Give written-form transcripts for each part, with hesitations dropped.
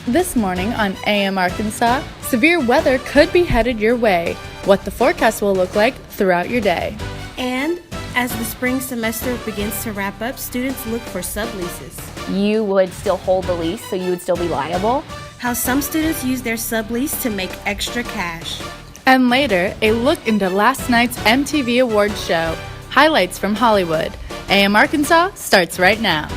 This morning on AM Arkansas, severe weather could be headed your way. What the forecast will look like throughout your day. And as the spring semester begins to wrap up, students look for subleases. You would still hold the lease, so you would still be liable. How some students use their sublease to make extra cash. And later, a look into last night's MTV Awards show. Highlights from Hollywood. AM Arkansas starts right now.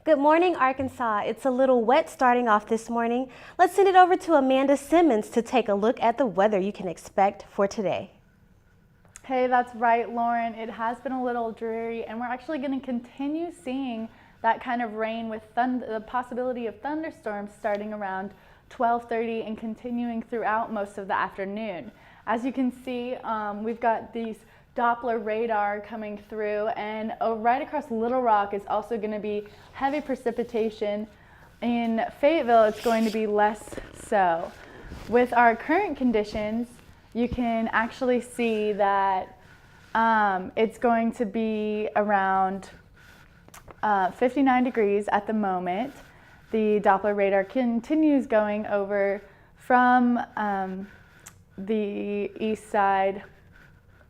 Good morning, Arkansas. It's a little wet starting off this morning. Let's send it over to Amanda Simmons to take a look at the weather you can expect for today. Hey, that's right, Lauren. It has been a little dreary, and we're actually going to continue seeing that kind of rain with the possibility of thunderstorms starting around 12:30 and continuing throughout most of the afternoon. As you can see, we've got these Doppler radar coming through, and right across Little Rock is also going to be heavy precipitation. In Fayetteville, it's going to be less so. With our current conditions, you can actually see that it's going to be around 59 degrees at the moment. The Doppler radar continues going over from the east side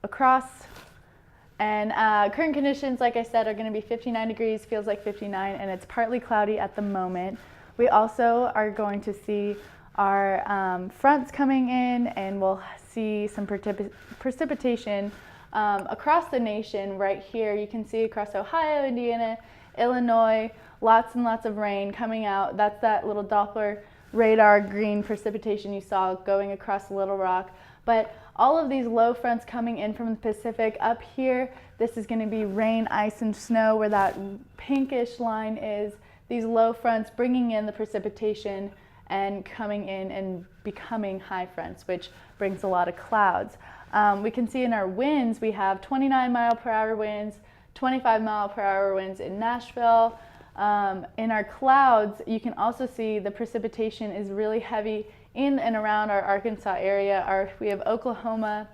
across, and current conditions, like I said, are going to be 59 degrees, feels like 59, and it's partly cloudy at the moment. We also are going to see our fronts coming in, and we'll see some precipitation across the nation. Right here you can see across Ohio, Indiana, Illinois, lots and lots of rain coming out. That's that little Doppler radar green precipitation you saw going across Little Rock. But all of these low fronts coming in from the Pacific up here, this is going to be rain, ice, and snow where that pinkish line is. These low fronts bringing in the precipitation and coming in and becoming high fronts, which brings a lot of clouds. We can see in our winds, we have 29 mile per hour winds, 25 mile per hour winds in Nashville. In our clouds, you can also see the precipitation is really heavy in and around our Arkansas area. We have Oklahoma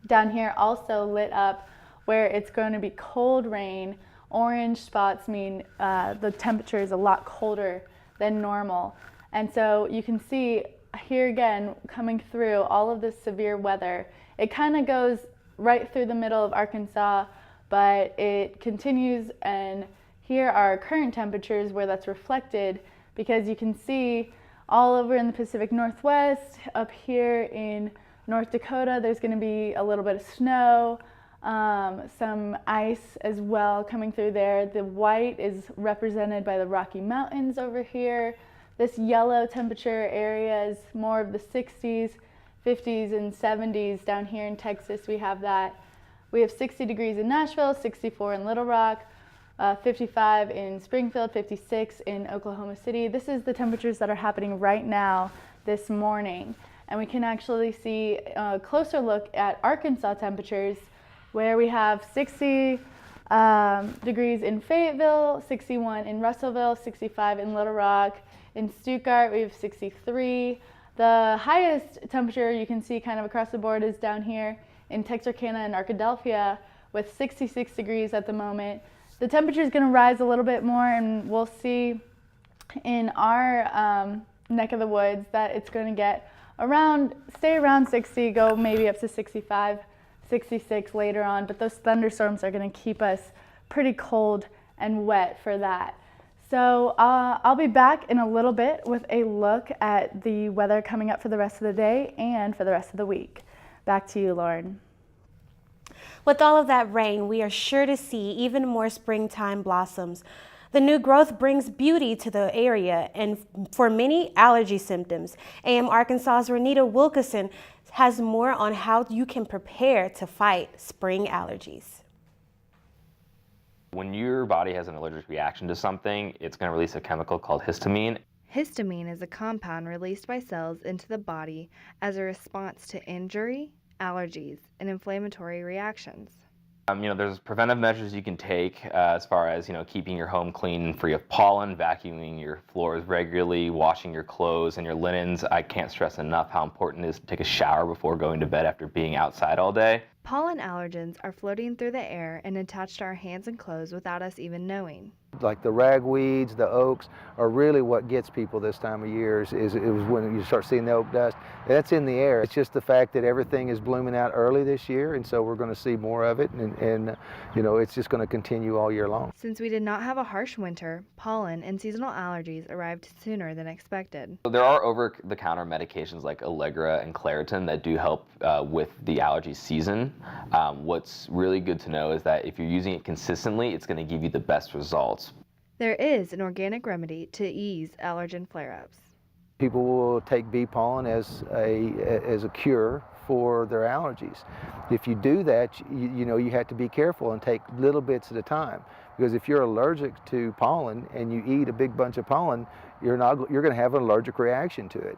down here also lit up, where it's going to be cold rain. Orange spots mean the temperature is a lot colder than normal. And so you can see here again coming through all of this severe weather. It kind of goes right through the middle of Arkansas, but it continues, and here are current temperatures where that's reflected, because you can see all over in the Pacific Northwest, up here in North Dakota, there's going to be a little bit of snow, some ice as well coming through there. The white is represented by the Rocky Mountains over here. This yellow temperature area is more of the 60s, 50s, and 70s. Down here in Texas, we have that. We have 60 degrees in Nashville, 64 in Little Rock, 55 in Springfield, 56 in Oklahoma City. This is the temperatures that are happening right now this morning. And we can actually see a closer look at Arkansas temperatures, where we have 60 degrees in Fayetteville, 61 in Russellville, 65 in Little Rock. In Stuttgart, we have 63. The highest temperature you can see kind of across the board is down here in Texarkana and Arkadelphia with 66 degrees at the moment. The temperature is going to rise a little bit more, and we'll see in our neck of the woods that it's going to stay around 60, go maybe up to 65, 66 later on, but those thunderstorms are going to keep us pretty cold and wet for that. So I'll be back in a little bit with a look at the weather coming up for the rest of the day and for the rest of the week. Back to you, Lauren. With all of that rain, we are sure to see even more springtime blossoms. The new growth brings beauty to the area, and for many allergy symptoms, AM Arkansas's Renita Wilkerson has more on how you can prepare to fight spring allergies. When your body has an allergic reaction to something, it's going to release a chemical called histamine. Histamine is a compound released by cells into the body as a response to injury, allergies, and inflammatory reactions. There's preventive measures you can take as far as, keeping your home clean and free of pollen, vacuuming your floors regularly, washing your clothes and your linens. I can't stress enough how important it is to take a shower before going to bed after being outside all day. Pollen allergens are floating through the air and attached to our hands and clothes without us even knowing. Like the ragweeds, the oaks are really what gets people this time of year is when you start seeing the oak dust. That's in the air. It's just the fact that everything is blooming out early this year, and so we're going to see more of it, and it's just going to continue all year long. Since we did not have a harsh winter, pollen and seasonal allergies arrived sooner than expected. So there are over-the-counter medications like Allegra and Claritin that do help with the allergy season. What's really good to know is that if you're using it consistently, it's going to give you the best results. There is an organic remedy to ease allergen flare-ups. People will take bee pollen as a cure for their allergies. If you do that, you have to be careful and take little bits at a time, because if you're allergic to pollen and you eat a big bunch of pollen, you're going to have an allergic reaction to it.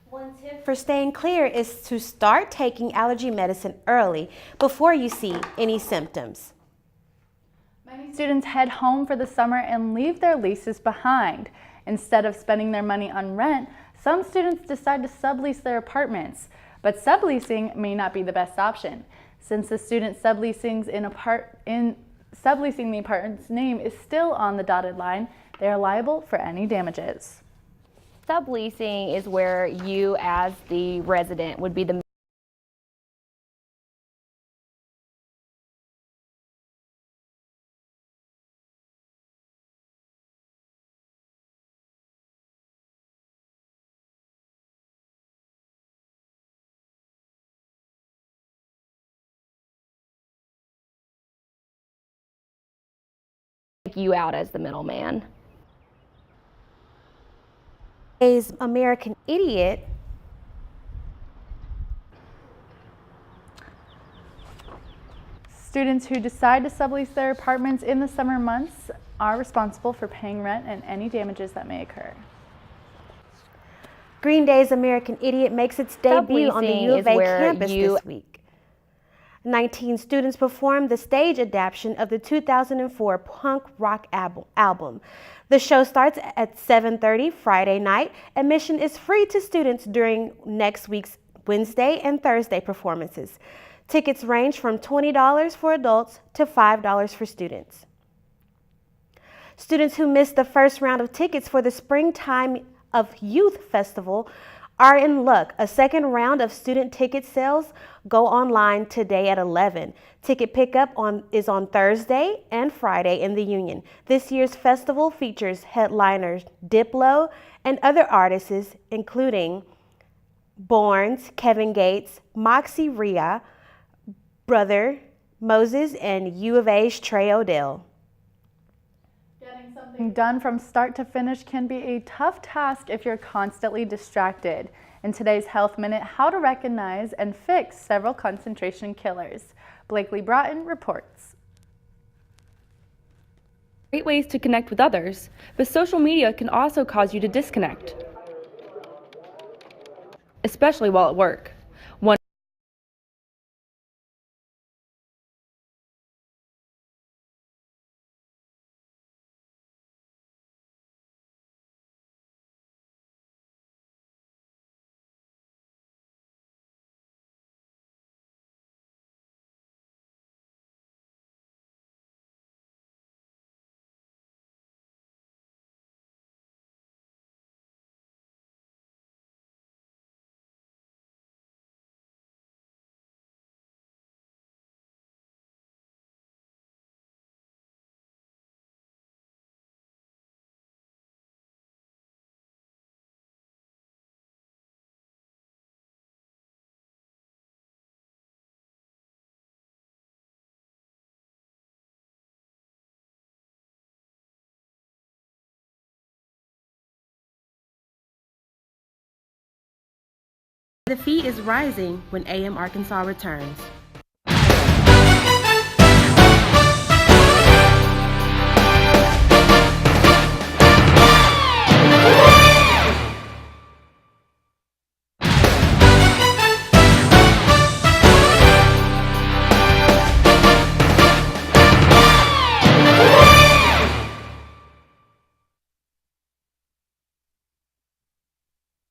One tip for staying clear is to start taking allergy medicine early before you see any symptoms. Many students head home for the summer and leave their leases behind. Instead of spending their money on rent, some students decide to sublease their apartments. But subleasing may not be the best option. Since the student subleasing the apartment's name is still on the dotted line, they are liable for any damages. Subleasing is where you as the resident would be the you out as the middleman. Today's American Idiot Students who decide to sublease their apartments in the summer months are responsible for paying rent and any damages that may occur. Green Day's American Idiot makes its debut on the U of A campus this week. 19 students performed the stage adaptation of the 2004 punk rock album. The show starts at 7:30 Friday night. Admission is free to students during next week's Wednesday and Thursday performances. Tickets range from $20 for adults to $5 for students. Students who missed the first round of tickets for the Springtime of Youth Festival are in luck. A second round of student ticket sales go online today at 11. Ticket pickup is on Thursday and Friday in the Union. This year's festival features headliners Diplo and other artists including Borns, Kevin Gates, Moxie Rhea, Brother Moses, and U of A's Trey Odell. Getting something done from start to finish can be a tough task if you're constantly distracted. In today's Health Minute, how to recognize and fix several concentration killers. Blakely Braughton reports. Great ways to connect with others, but social media can also cause you to disconnect, especially while at work. The fee is rising when AM Arkansas returns.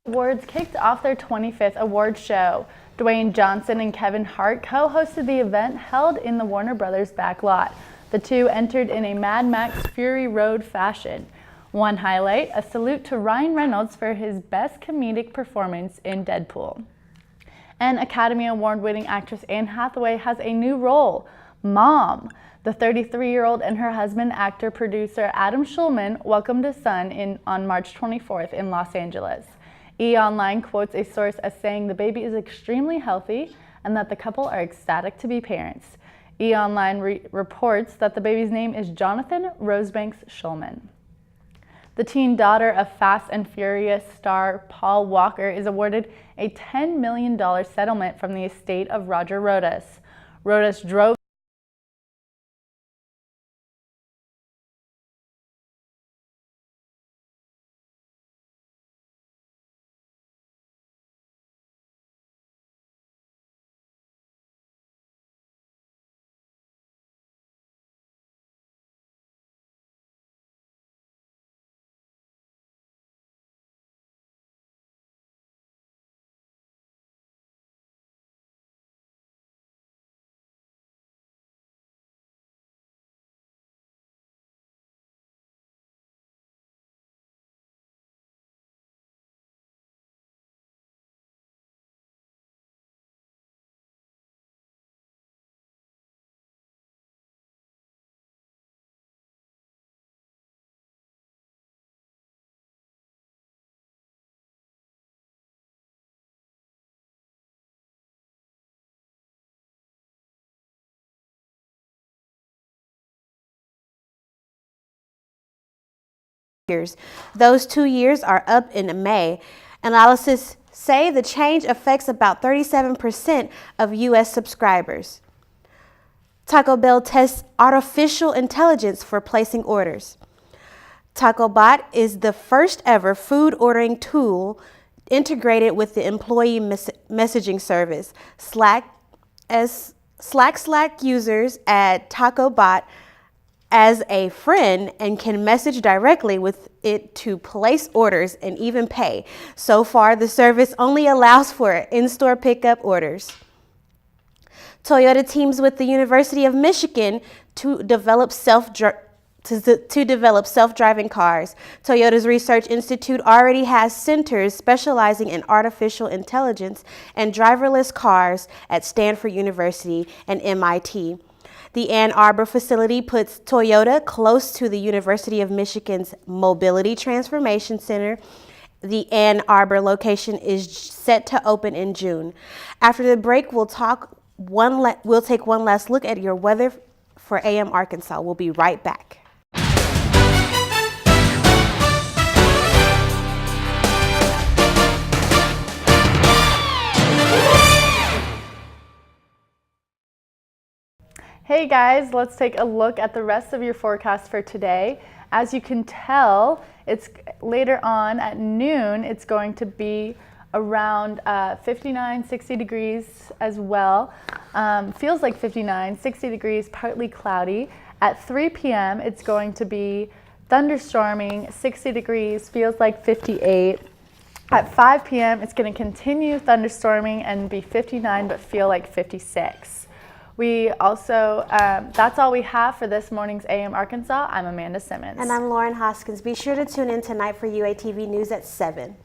Awards kicked off their 25th award show. Dwayne Johnson and Kevin Hart co-hosted the event held in the Warner Brothers back lot. The two entered in a Mad Max Fury Road fashion. One highlight, a salute to Ryan Reynolds for his best comedic performance in Deadpool. And Academy Award-winning actress Anne Hathaway has a new role, Mom. The 33-year-old and her husband, actor-producer Adam Schulman, welcomed a son on March 24th in Los Angeles. E! Online quotes a source as saying the baby is extremely healthy and that the couple are ecstatic to be parents. E! Online reports that the baby's name is Jonathan Rosebanks Schulman. The teen daughter of Fast and Furious star Paul Walker is awarded a $10 million settlement from the estate of Roger Rodas. Rodas drove years. Those 2 years are up in May. Analysis say the change affects about 37% of U.S. subscribers. Taco Bell tests artificial intelligence for placing orders. TacoBot is the first ever food ordering tool integrated with the employee messaging service. Slack users add TacoBot as a friend and can message directly with it to place orders and even pay. So far, the service only allows for in-store pickup orders. Toyota teams with the University of Michigan to develop self-driving cars. Toyota's Research Institute already has centers specializing in artificial intelligence and driverless cars at Stanford University and MIT. The Ann Arbor facility puts Toyota close to the University of Michigan's Mobility Transformation Center. The Ann Arbor location is set to open in June. After the break, we'll take one last look at your weather for AM Arkansas. We'll be right back. Hey guys, let's take a look at the rest of your forecast for today. As you can tell, it's later on at noon, it's going to be around 59, 60 degrees as well. Feels like 59, 60 degrees, partly cloudy. At 3 p.m., it's going to be thunderstorming, 60 degrees, feels like 58. At 5 p.m., it's going to continue thunderstorming and be 59, but feel like 56. We also, that's all we have for this morning's AM Arkansas. I'm Amanda Simmons. And I'm Lauren Hoskins. Be sure to tune in tonight for UATV News at 7.